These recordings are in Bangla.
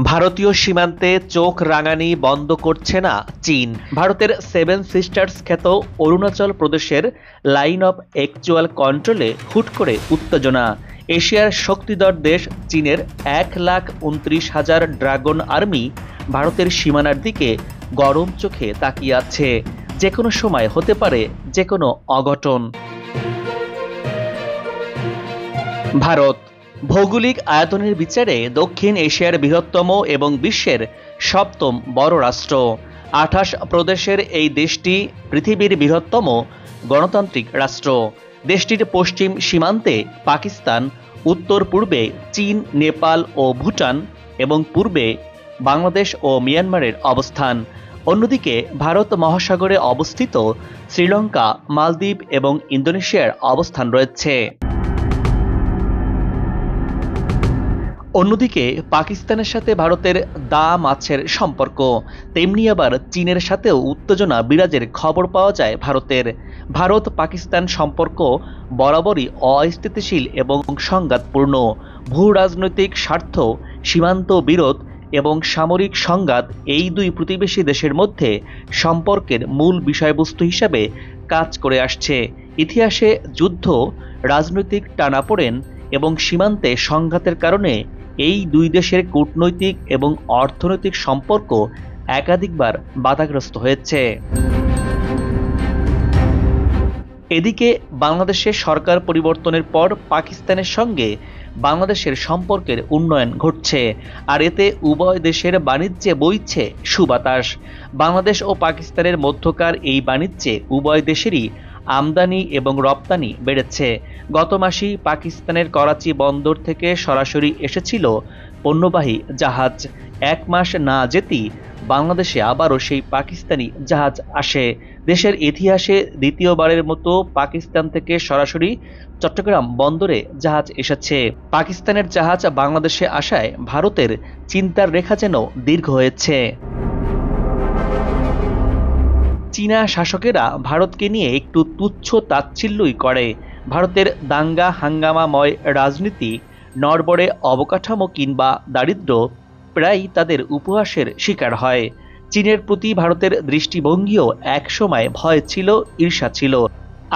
ভারতীয় সীমান্তে চোখ রাঙানি বন্ধ করছে না চীন। ভারতের সেভেন সিস্টার্স খ্যাত অরুণাচল প্রদেশের লাইন অফ অ্যাকচুয়াল কন্ট্রোলে হুট করে উত্তেজনা। এশিয়ার শক্তিধর দেশ চীনের 1,29,000 ড্রাগন আর্মি ভারতের সীমানার দিকে গরম চোখে তাকিয়ে আছে। যে কোনো সময় হতে পারে যে কোনো অঘটন। ভারত ভৌগোলিক আয়তনের বিচারে দক্ষিণ এশিয়ার বৃহত্তম এবং বিশ্বের সপ্তম বড় রাষ্ট্র। 28 প্রদেশের এই দেশটি পৃথিবীর বৃহত্তম গণতান্ত্রিক রাষ্ট্র। দেশটির পশ্চিম সীমান্তে পাকিস্তান, উত্তর পূর্বে চীন, নেপাল ও ভুটান এবং পূর্বে বাংলাদেশ ও মিয়ানমারের অবস্থান। অন্যদিকে ভারত মহাসাগরে অবস্থিত শ্রীলঙ্কা, মালদ্বীপ এবং ইন্দোনেশিয়ার অবস্থান রয়েছে। অন্যদিকে পাকিস্তানের সাথে ভারতের দা মাছের সম্পর্ক, তেমনি আবার চীনের সাথেও উত্তেজনা বিরাজের খবর পাওয়া যায় ভারতের। ভারত পাকিস্তান সম্পর্ক বরাবরই অস্থিতিশীল এবং সংঘাতপূর্ণ। ভূ রাজনৈতিক স্বার্থ, সীমান্ত বিরোধ এবং সামরিক সংঘাত এই দুই প্রতিবেশী দেশের মধ্যে সম্পর্কের মূল বিষয়বস্তু হিসাবে কাজ করে আসছে। ইতিহাসে যুদ্ধ, রাজনৈতিক টানাপোড়েন এবং সীমান্তে সংঘাতের কারণে এই দুই দেশের কূটনৈতিক এবং অর্থনৈতিক সম্পর্ক একাধিকবার বাধাগ্রস্ত হয়েছে। এদিকে বাংলাদেশের সরকার পরিবর্তনের পর পাকিস্তানের সঙ্গে বাংলাদেশের সম্পর্কের উন্নয়ন ঘটছে, আর এতে উভয় দেশের বাণিজ্যে বইছে সুবাতাস। বাংলাদেশ ও পাকিস্তানের মধ্যকার এই বাণিজ্যে উভয় দেশেরই আমদানি এবং রপ্তানি বেড়েছে। গত মাসেই পাকিস্তানের করাচি বন্দর থেকে সরাসরি এসেছিল পণ্যবাহী জাহাজ। এক মাস না যেতেই বাংলাদেশে আবারও সেই পাকিস্তানি জাহাজ আসে। দেশের ইতিহাসে দ্বিতীয়বারের মতো পাকিস্তান থেকে সরাসরি চট্টগ্রাম বন্দরে জাহাজ এসেছে। পাকিস্তানের জাহাজ বাংলাদেশে আসায় ভারতের চিন্তার রেখা যেন দীর্ঘ হয়েছে। চীনা শাসকেরা ভারতকে নিয়ে একটু তুচ্ছ তাচ্ছিল্যই করে। ভারতের দাঙ্গা হাঙ্গামাময় রাজনীতি, নড়বড়ে অবকাঠামো কিংবা দারিদ্র্য প্রায়ই তাদের উপহাসের শিকার হয়। চীনের প্রতি ভারতের দৃষ্টিভঙ্গিও একসময় ভয় ছিল, ঈর্ষা ছিল,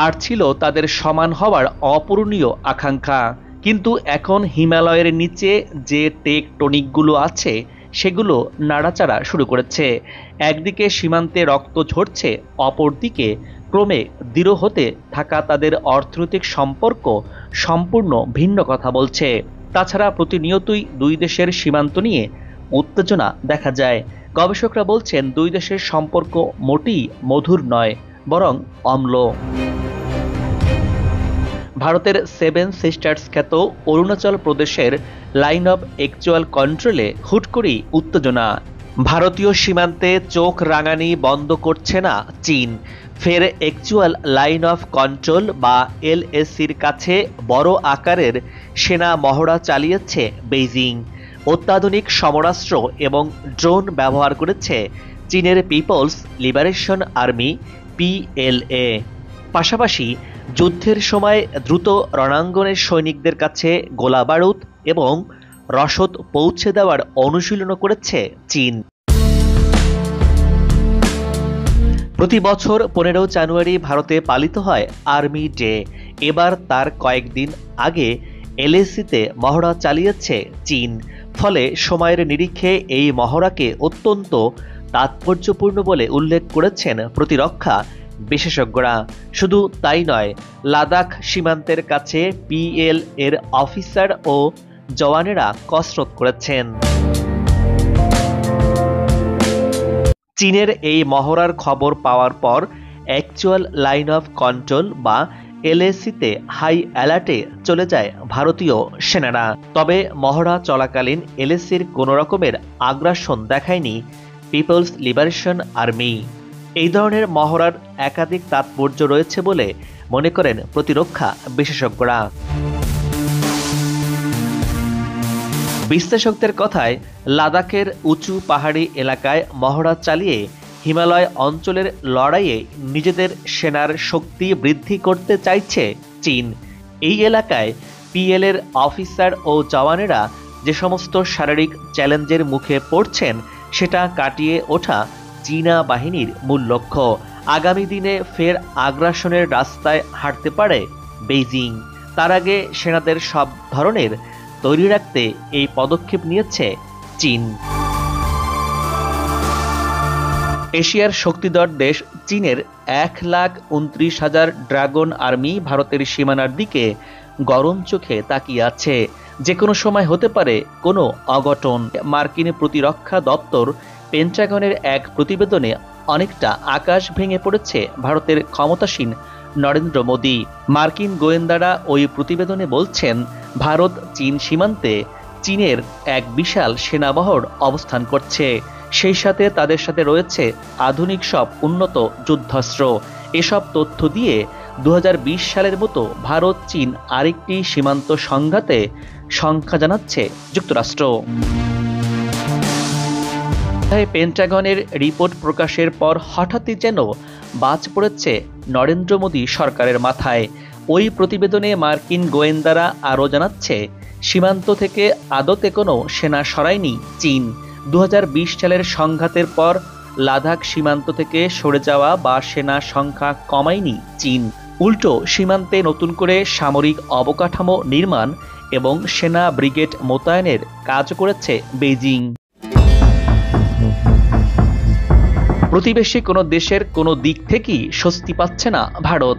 আর ছিল তাদের সমান হওয়ার অপূরণীয় আকাঙ্ক্ষা। কিন্তু এখন হিমালয়ের নিচে যে টেকটনিকগুলো আছে সেগুলো নাড়াচাড়া শুরু করেছে। একদিকে সীমান্তে রক্ত ঝরছে, অপরদিকে ক্রমে দৃঢ় হতে থাকা তাদের অর্থনৈতিক সম্পর্ক সম্পূর্ণ ভিন্ন কথা বলছে। তাছাড়া প্রতিনিয়তই দুই দেশের সীমান্ত নিয়ে উত্তেজনা দেখা যায়। গবেষকরা বলছেন দুই দেশের সম্পর্ক মোটেই মধুর নয়, বরং অম্ল। ভারতের সেভেন সিস্টার্স খ্যাত অরুণাচল প্রদেশের লাইন অফ অ্যাকচুয়াল কন্ট্রোলে হুট করেই উত্তেজনা। ভারতীয় সীমান্তে চোখ রাঙানি বন্ধ করছে না চীন। ফের অ্যাকচুয়াল লাইন অফ কন্ট্রোল বা এলএসির কাছে বড় আকারের সেনা মহড়া চালিয়েছে বেইজিং। অত্যাধুনিক সমরাস্ত্র এবং ড্রোন ব্যবহার করেছে চীনের পিপলস লিবারেশন আর্মি PLA। পাশাপাশি যুদ্ধের সময় দ্রুত রণাঙ্গনের সৈনিকদের কাছে গোলাবারুদ এবং রসদ পৌঁছে দেওয়ার অনুশীলনও করেছে চীন। প্রতি বছর 15 জানুয়ারি ভারতে পালিত হয় আর্মি ডে। এবার তার কয়েকদিন আগে LAC-তে মহড়া চালিয়েছে চীন। ফলে সময়ের নিরিখে এই মহড়াকে অত্যন্ত তাৎপর্যপূর্ণ বলে উল্লেখ করেছেন প্রতিরক্ষা বিশেষজ্ঞরা। শুধু তাই নয়, লাদাখ সীমান্তের কাছে PL এর অফিসার ও জওয়ানেরা কসরত করেছেন। চীনের এই মহড়ার খবর পাওয়ার পর অ্যাকচুয়াল লাইন অফ কন্ট্রোল বা LAC-তে হাই অ্যালার্টে চলে যায় ভারতীয় সেনারা। তবে মহড়া চলাকালীন LAC-র কোনো রকমের আগ্রাসন দেখায়নি পিপলস লিবারেশন আর্মি। এই ধরনের মহড়ার একাধিক তাৎপর্য রয়েছে বলে মনে করেন প্রতিরক্ষা বিশেষজ্ঞরা। বিশ্লেষকদের কথায়, লাদাখের উঁচু পাহাড়ি এলাকায় মহড়া চালিয়ে হিমালয় অঞ্চলের লড়াইয়ে নিজেদের সেনার শক্তি বৃদ্ধি করতে চাইছে চীন। এই এলাকায় PL এর অফিসার ও জওয়ানেরা যে সমস্ত শারীরিক চ্যালেঞ্জের মুখে পড়ছেন সেটা কাটিয়ে ওঠা চীনা বাহিনীর মূল লক্ষ্য। আগামী দিনে ফের আগ্রাসনের রাস্তায় হাঁটতে পারে বেইজিং। তার আগে সেনাদের সব ধরনের তৈরি রাখতে এই পদক্ষেপ নিয়েছে চীন। এশিয়ার শক্তিধর দেশ চীনের 1,29,000 ড্রাগন আর্মি ভারতের সীমানার দিকে গরম চোখে তাকিয়ে আছে। যে কোনো সময় হতে পারে কোনো অঘটন। মার্কিন প্রতিরক্ষা দপ্তর পেন্টাগনের এক প্রতিবেদনে অনেকটা আকাশ ভেঙে পড়েছে ভারতের ক্ষমতাসীন নরেন্দ্র মোদী। মার্কিন গোয়েন্দারা ওই প্রতিবেদনে বলছেন, ভারত চীন সীমান্তে চীনের এক বিশাল সেনাবহর অবস্থান করছে। সেই সাথে তাদের সাথে রয়েছে আধুনিক সব উন্নত যুদ্ধাস্ত্র। এসব তথ্য দিয়ে 2020 সালের মতো ভারত চীন আরেকটি সীমান্ত সংঘাতে সংখ্যা জানাচ্ছে যুক্তরাষ্ট্র। পেন্টাগনের রিপোর্ট প্রকাশের পর হঠাৎই যেন বাজ পড়েছে নরেন্দ্র মোদী সরকারের মাথায়। ওই প্রতিবেদনে মার্কিন গোয়েন্দারা আরও জানাচ্ছে, সীমান্ত থেকে আদতে কোনো সেনা সরায়নি চীন। 2020 সালের সংঘাতের পর লাদাখ সীমান্ত থেকে সরে যাওয়া বা সেনা সংখ্যা কমায়নি চীন। উল্টো সীমান্তে নতুন করে সামরিক অবকাঠামো নির্মাণ এবং সেনা ব্রিগেড মোতায়েনের কাজ করেছে বেইজিং। প্রতিবেশী কোনো দেশের কোনো দিক থেকেই স্বস্তি পাচ্ছে না ভারত।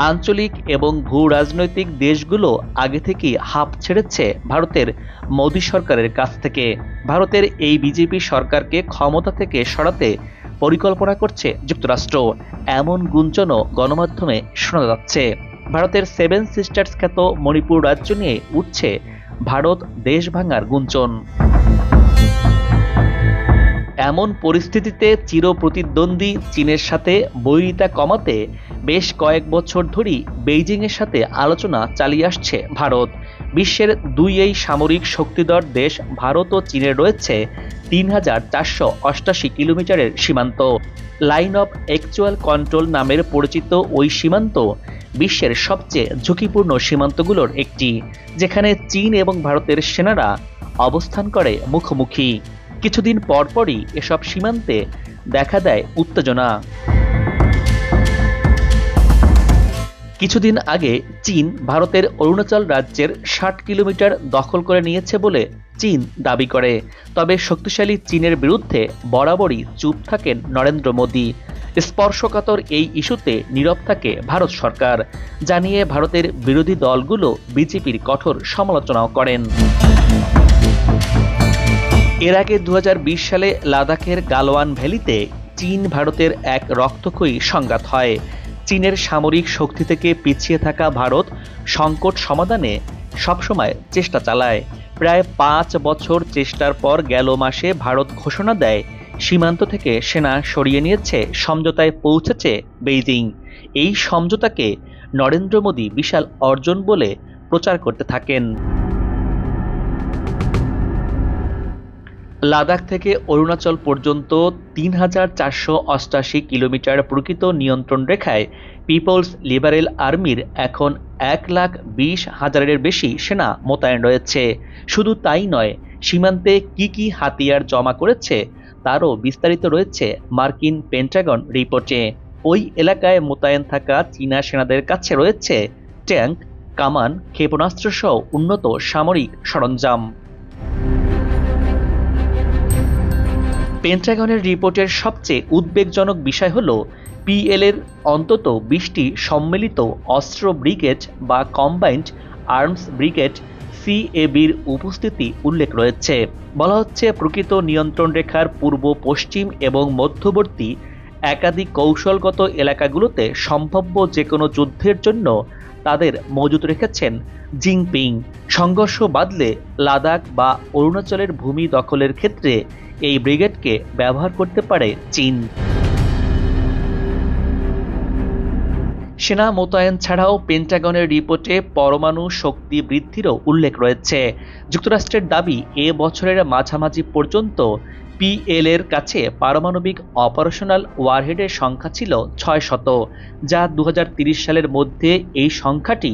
আঞ্চলিক এবং ভূ রাজনৈতিক দেশগুলো আগে থেকেই হাঁপ ছেড়েছে ভারতের মোদী সরকারের কাছ থেকে। ভারতের এই বিজেপি সরকারকে ক্ষমতা থেকে সরাতে পরিকল্পনা করছে যুক্তরাষ্ট্র, এমন গুঞ্জনও গণমাধ্যমে শোনা যাচ্ছে। ভারতের 7 সিস্টার্স খ্যাত মণিপুর রাজ্য নিয়ে উঠছে ভারত দেশ ভাঙার গুঞ্জন। এমন পরিস্থিতিতে চিরপ্রতিদ্বন্দ্বী চীনের সাথে বৈরিতা কমাতে বেশ কয়েক বছর ধরেই বেইজিংয়ের সাথে আলোচনা চালিয়ে আসছে ভারত। বিশ্বের দুই এই সামরিক শক্তিধর দেশ ভারত ও চীনের রয়েছে 3,488 কিলোমিটারের সীমান্ত। লাইন অফ অ্যাকচুয়াল কন্ট্রোল নামের পরিচিত ওই সীমান্ত বিশ্বের সবচেয়ে ঝুঁকিপূর্ণ সীমান্তগুলোর একটি, যেখানে চীন এবং ভারতের সেনারা অবস্থান করে মুখোমুখি। কিছুদিন পরপরই এসব সীমান্তে দেখা দেয় উত্তেজনা। কিছুদিন আগে চীন ভারতের অরুণাচল রাজ্যের 60 কিলোমিটার দখল করে নিয়েছে বলে চীন দাবি করে। তবে শক্তিশালী চীনের বিরুদ্ধে বরাবরই চুপ থাকেন নরেন্দ্র মোদী। স্পর্শকাতর এই ইস্যুতে নীরব থাকে ভারত সরকার, জানিয়ে ভারতের বিরোধী দলগুলো বিজেপির কঠোর সমালোচনাও করেন। এর আগে 2020 সালে লাদাখের গালওয়ান ভ্যালিতে চীন ভারতের এক রক্তক্ষয়ী সংঘাত হয়। চীনের সামরিক শক্তি থেকে পিছিয়ে থাকা ভারত সংকট সমাধানে সবসময় চেষ্টা চালায়। প্রায় 5 বছর চেষ্টার পর গেল মাসে ভারত ঘোষণা দেয় সীমান্ত থেকে সেনা সরিয়ে নিয়েছে, সমঝোতায় পৌঁছেছে বেইজিং। এই সমঝোতাকে নরেন্দ্র মোদী বিশাল অর্জন বলে প্রচার করতে থাকেন। লাদাখ থেকে অরুণাচল পর্যন্ত 3,488 কিলোমিটার প্রকৃত নিয়ন্ত্রণ রেখায় পিপলস লিবারেল আর্মির এখন 1,20,000-এর বেশি সেনা মোতায়েন রয়েছে। শুধু তাই নয়, সীমান্তে কি কি হাতিয়ার জমা করেছে তারও বিস্তারিত রয়েছে মার্কিন পেন্টাগন রিপোর্টে। ওই এলাকায় মোতায়েন থাকা চীনা সেনাদের কাছে রয়েছে ট্যাঙ্ক, কামান, ক্ষেপণাস্ত্র সহ উন্নত সামরিক সরঞ্জাম। পেন্টাগনের রিপোর্টের সবচেয়ে উদ্বেগজনক বিষয় হল পিএল-এর অন্তত 20টি সম্মিলিত অস্ত্র ব্রিগেড বা কম্বাইন্ড আর্মস ব্রিগেড সিএবির উপস্থিতি উল্লেখ রয়েছে। বলা হচ্ছে, প্রকৃত নিয়ন্ত্রণ রেখার পূর্ব, পশ্চিম এবং মধ্যবর্তী একাধিক কৌশলগত এলাকাগুলোতে সম্ভাব্য যে কোনো যুদ্ধের জন্য তাদের মজুত রেখেছেন জিনপিং। সংঘর্ষ বাধলে লাদাখ বা অরুণাচলের ভূমি দখলের ক্ষেত্রে এই ব্রিগেডকে ব্যবহার করতে পারে চীন। সেনা মোতায়েন ছাড়াও পেন্টাগনের রিপোর্টে পরমাণু শক্তি বৃদ্ধিরও উল্লেখ রয়েছে। যুক্তরাষ্ট্রের দাবি, এ বছরের মাঝামাঝি পর্যন্ত পিএল-এর কাছে পারমাণবিক অপারেশনাল ওয়ারহেডের সংখ্যা ছিল 600, যা 2030 সালের মধ্যে এই সংখ্যাটি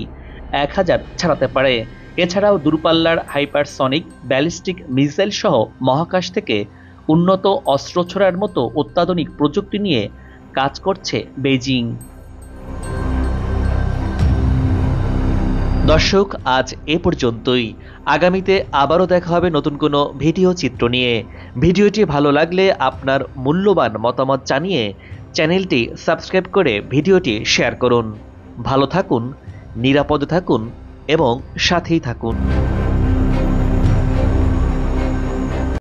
1000 ছাড়াতে পারে। এছাড়াও দূরপাল্লার হাইপারসনিক ব্যালিস্টিক মিসাইল সহ মহাকাশ থেকে উন্নত অস্ত্র ছোড়ার মতো অত্যাধুনিক প্রযুক্তি নিয়ে কাজ করছে বেইজিং। দর্শক, আজ এ পর্যন্তই। আগামীতে আবারও দেখা হবে নতুন কোনো ভিডিও চিত্র নিয়ে। ভিডিওটি ভালো লাগলে আপনার মূল্যবান মতামত জানিয়ে চ্যানেলটি সাবস্ক্রাইব করে ভিডিওটি শেয়ার করুন। ভালো থাকুন, নিরাপদে থাকুন এবং সাথেই থাকুন।